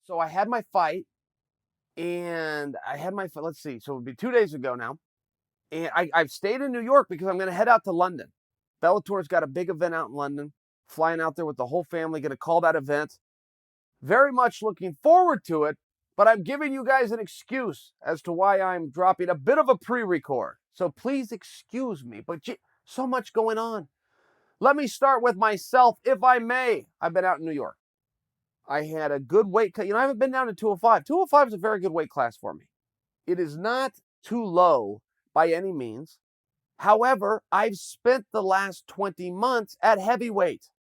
So I had my fight, and let's see, so it would be 2 days ago now. And I've stayed in New York because I'm going to head out to London. Bellator's got a big event out in London. Flying out there with the whole family, going to call that event. Very much looking forward to it, but I'm giving you guys an excuse as to why I'm dropping a bit of a pre-record. So please excuse me, but so much going on. Let me start with myself, if I may. I've been out in New York. I had a good weight cut. I haven't been down to 205. 205 is a very good weight class for me. It is not too low by any means. However, I've spent the last 20 months at heavyweight.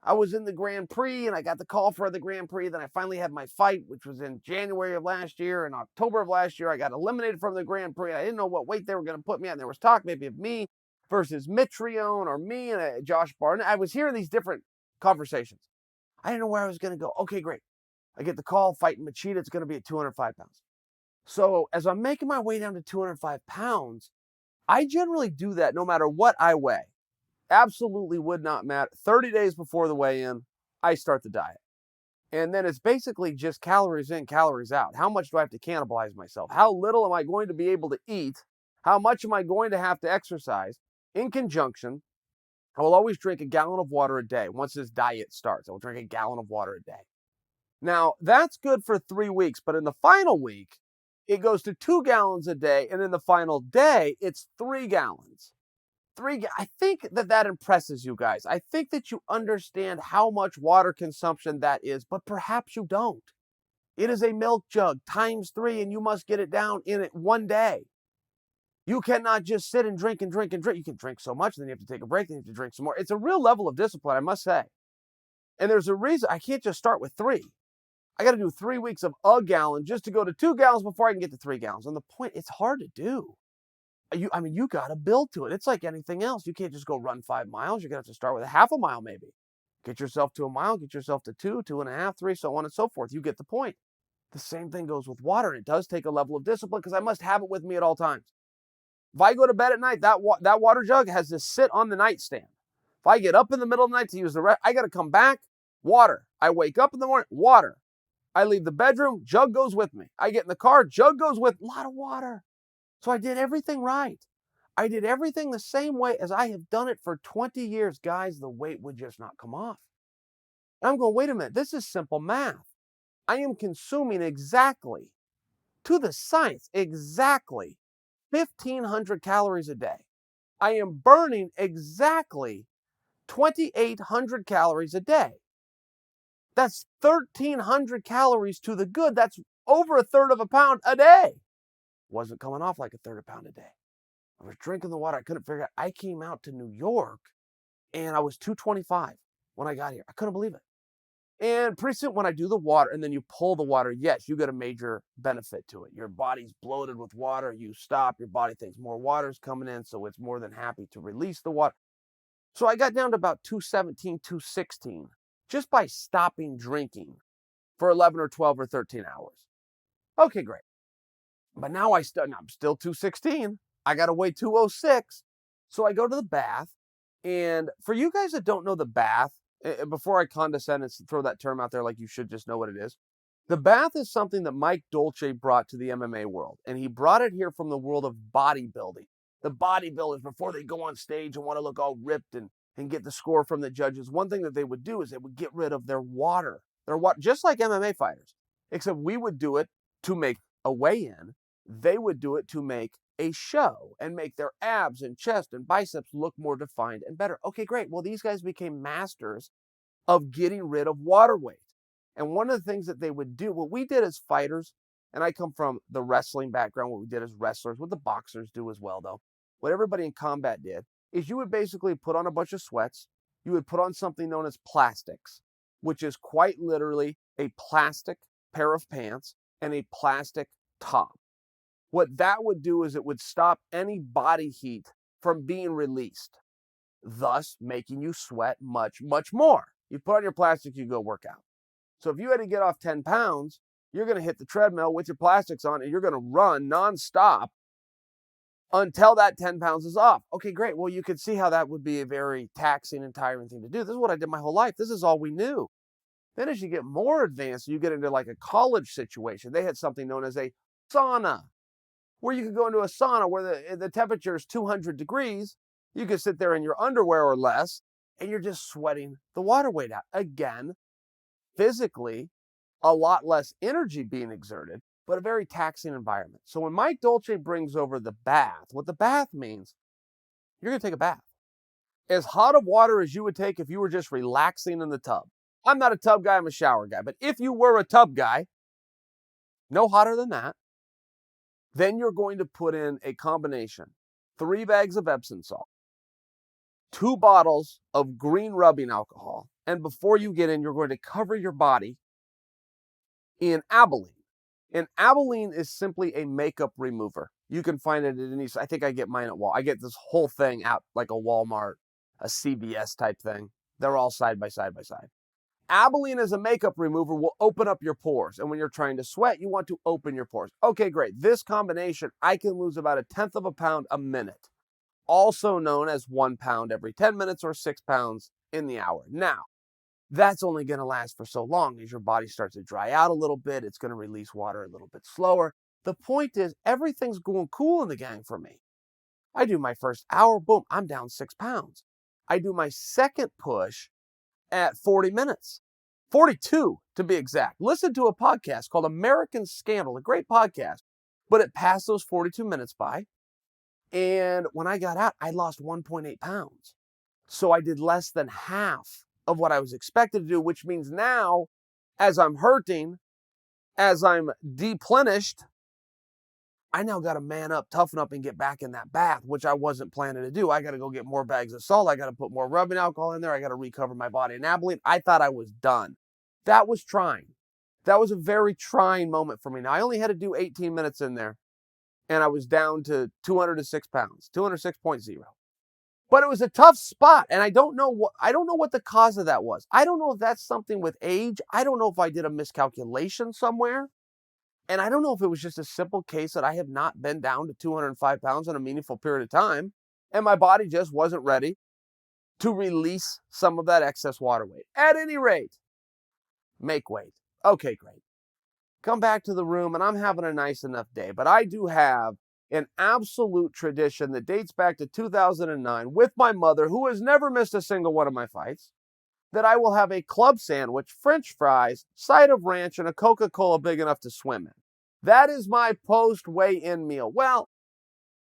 I was in the Grand Prix, and I got the call for the Grand Prix. Then I finally had my fight, which was in January of last year. In October of last year, I got eliminated from the Grand Prix. I didn't know what weight they were going to put me at. And there was talk maybe of me versus Mitrione, or me and Josh Barnett. I was hearing these different conversations. I didn't know where I was going to go. Okay, great. I get the call, fighting Machida. It's going to be at 205 pounds. So as I'm making my way down to 205 pounds, I generally do that no matter what I weigh. Absolutely would not matter. 30 days before the weigh-in, I start the diet. And then it's basically just calories in, calories out. How much do I have to cannibalize myself? How little am I going to be able to eat? How much am I going to have to exercise? In conjunction, I will always drink a gallon of water a day. Once this diet starts, I will drink a gallon of water a day. Now, that's good for 3 weeks, but in the final week, it goes to 2 gallons a day, and in the final day, it's 3 gallons. I think that impresses you guys. I think that you understand how much water consumption that is, but perhaps you don't. It is a milk jug times 3, and you must get it down in it one day. You cannot just sit and drink and drink and drink. You can drink so much, then you have to take a break, then you have to drink some more. It's a real level of discipline, I must say. And there's a reason I can't just start with 3. I got to do 3 weeks of a gallon just to go to 2 gallons before I can get to 3 gallons. And the point, it's hard to do. You got to build to it. It's like anything else. You can't just go run 5 miles. You're going to have to start with a half a mile maybe. Get yourself to a mile, get yourself to 2, 2.5, 3, so on and so forth. You get the point. The same thing goes with water. And it does take a level of discipline because I must have it with me at all times. If I go to bed at night, that water jug has to sit on the nightstand. If I get up in the middle of the night to use the rest, I got to come back, water. I wake up in the morning, water. I leave the bedroom, jug goes with me. I get in the car, jug goes with a lot of water. So I did everything right. I did everything the same way as I have done it for 20 years. Guys, the weight would just not come off. And I'm going, wait a minute, this is simple math. I am consuming exactly, to the science, exactly 1,500 calories a day. I am burning exactly 2,800 calories a day. That's 1,300 calories to the good. That's over 1/3 of a pound a day. Wasn't coming off like 1/3 of a pound a day. I was drinking the water. I couldn't figure out. I came out to New York, and I was 225 when I got here. I couldn't believe it. And pretty soon when I do the water and then you pull the water, yes, you get a major benefit to it. Your body's bloated with water. You stop. Your body thinks more water's coming in, so it's more than happy to release the water. So I got down to about 217, 216 just by stopping drinking for 11 or 12 or 13 hours. Okay, great. But now I'm still 216. I got to weigh 206. So I go to the bath. And for you guys that don't know the bath, before I condescend and throw that term out there like you should just know what it is, the bath is something that Mike Dolce brought to the MMA world. And he brought it here from the world of bodybuilding. The bodybuilders, before they go on stage and want to look all ripped and get the score from the judges, one thing that they would do is they would get rid of their water. Just like MMA fighters. Except we would do it to make a weigh-in. They would do it to make a show and make their abs and chest and biceps look more defined and better. Okay, great. Well, these guys became masters of getting rid of water weight. And one of the things that they would do, what we did as fighters, and I come from the wrestling background, what we did as wrestlers, what the boxers do as well, though, what everybody in combat did, is you would basically put on a bunch of sweats. You would put on something known as plastics, which is quite literally a plastic pair of pants and a plastic top. What that would do is it would stop any body heat from being released, thus making you sweat much, much more. You put on your plastic, you go work out. So if you had to get off 10 pounds, you're going to hit the treadmill with your plastics on and you're going to run nonstop until that 10 pounds is off. Okay, great. Well, you could see how that would be a very taxing and tiring thing to do. This is what I did my whole life. This is all we knew. Then as you get more advanced, you get into like a college situation. They had something known as a sauna, where you could go into a sauna where the temperature is 200 degrees. You could sit there in your underwear or less, and you're just sweating the water weight out. Again, physically, a lot less energy being exerted, but a very taxing environment. So when Mike Dolce brings over the bath, what the bath means, you're going to take a bath. As hot of water as you would take if you were just relaxing in the tub. I'm not a tub guy, I'm a shower guy. But if you were a tub guy, no hotter than that, then you're going to put in a combination. 3 bags of Epsom salt, 2 bottles of green rubbing alcohol, and before you get in, you're going to cover your body in Abilene. And Abilene is simply a makeup remover. You can find it at any, I think I get mine at Walmart. I get this whole thing out like a Walmart, a CVS type thing. They're all side by side by side. Abilene as a makeup remover will open up your pores. And when you're trying to sweat, you want to open your pores. Okay, great. This combination, I can lose about 1/10 of a pound a minute. Also known as 1 pound every 10 minutes or 6 pounds in the hour. Now, that's only going to last for so long. As your body starts to dry out a little bit, it's going to release water a little bit slower. The point is, everything's going cool in the gang for me. I do my first hour, boom, I'm down 6 pounds. I do my second push at 40 minutes. 42 to be exact. Listen to a podcast called American Scandal, a great podcast, but it passed those 42 minutes by. And when I got out, I lost 1.8 pounds. So I did less than half of what I was expected to do, which means now, as I'm hurting, as I'm deplenished, I now got to man up, toughen up, and get back in that bath, which I wasn't planning to do. I got to go get more bags of salt. I got to put more rubbing alcohol in there. I got to recover my body in Abilene. I thought I was done. That was trying. That was a very trying moment for me. Now, I only had to do 18 minutes in there, and I was down to 206 pounds, 206.0. But it was a tough spot, and I don't know what the cause of that was. I don't know if that's something with age. I don't know if I did a miscalculation somewhere. And I don't know if it was just a simple case that I have not been down to 205 pounds in a meaningful period of time, and my body just wasn't ready to release some of that excess water weight. At any rate, make weight. Okay, great. Come back to the room, and I'm having a nice enough day. But I do have an absolute tradition that dates back to 2009 with my mother, who has never missed a single one of my fights, that I will have a club sandwich, French fries, side of ranch, and a Coca-Cola big enough to swim in. That is my post-weigh-in meal. Well,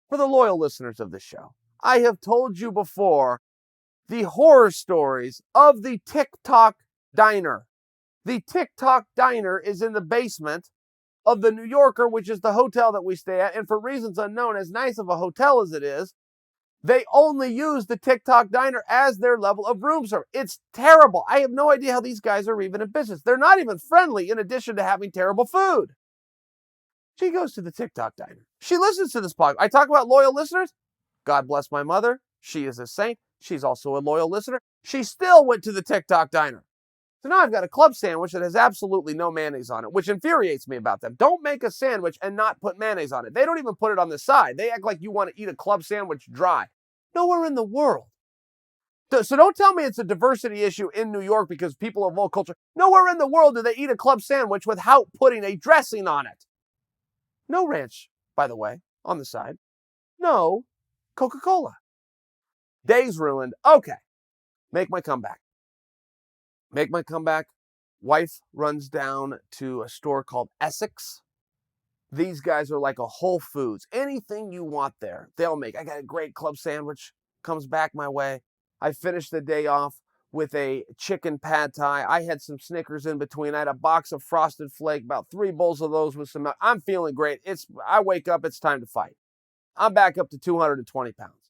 for the loyal listeners of this show, I have told you before the horror stories of the TikTok Diner. The TikTok Diner is in the basement of the New Yorker, which is the hotel that we stay at, and for reasons unknown, as nice of a hotel as it is, they only use the TikTok Diner as their level of room service. It's terrible. I have no idea how these guys are even in business. They're not even friendly in addition to having terrible food. She goes to the TikTok Diner. She listens to this podcast. I talk about loyal listeners. God bless my mother. She is a saint. She's also a loyal listener. She still went to the TikTok Diner. So now I've got a club sandwich that has absolutely no mayonnaise on it, which infuriates me about them. Don't make a sandwich and not put mayonnaise on it. They don't even put it on the side. They act like you want to eat a club sandwich dry. Nowhere in the world. So don't tell me it's a diversity issue in New York because people of all culture. Nowhere in the world do they eat a club sandwich without putting a dressing on it. No ranch, by the way, on the side. No Coca-Cola. Day's ruined. Okay. Make my comeback. Wife runs down to a store called Essex. These guys are like a Whole Foods. Anything you want there, they'll make. I got a great club sandwich. Comes back my way. I finished the day off with a chicken pad thai. I had some Snickers in between. I had a box of Frosted Flake, about 3 bowls of those with some milk. I'm feeling great. I wake up, it's time to fight. I'm back up to 220 pounds.